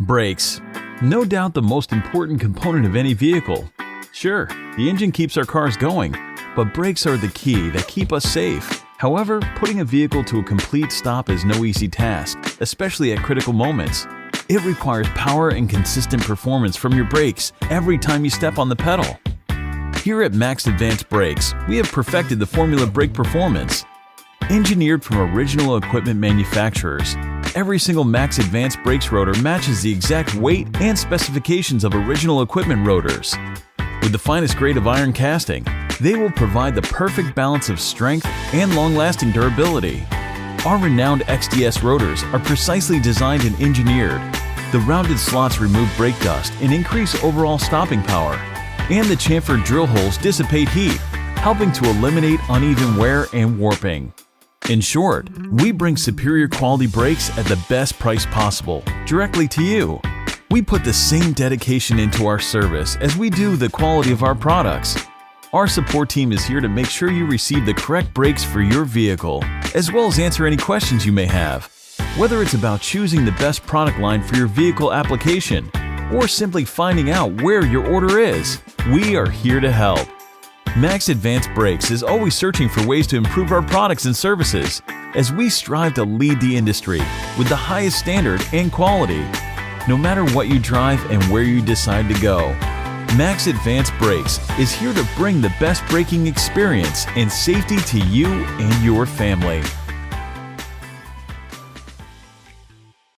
Brakes. No doubt the most important component of any vehicle. Sure, the engine keeps our cars going, but brakes are the key that keep us safe. However, putting a vehicle to a complete stop is no easy task, especially at critical moments. It requires power and consistent performance from your brakes every time you step on the pedal. Here at Max Advanced Brakes, we have perfected the formula brake performance. Engineered from original equipment manufacturers, every single Max Advanced Brakes rotor matches the exact weight and specifications of original equipment rotors. With the finest grade of iron casting, they will provide the perfect balance of strength and long-lasting durability. Our renowned XDS rotors are precisely designed and engineered. The rounded slots remove brake dust and increase overall stopping power, and the chamfered drill holes dissipate heat, helping to eliminate uneven wear and warping. In short, we bring superior quality brakes at the best price possible, directly to you. We put the same dedication into our service as we do the quality of our products. Our support team is here to make sure you receive the correct brakes for your vehicle, as well as answer any questions you may have. Whether it's about choosing the best product line for your vehicle application, or simply finding out where your order is, we are here to help. Max Advanced Brakes is always searching for ways to improve our products and services as we strive to lead the industry with the highest standard and quality. No matter what you drive and where you decide to go, Max Advanced Brakes is here to bring the best braking experience and safety to you and your family.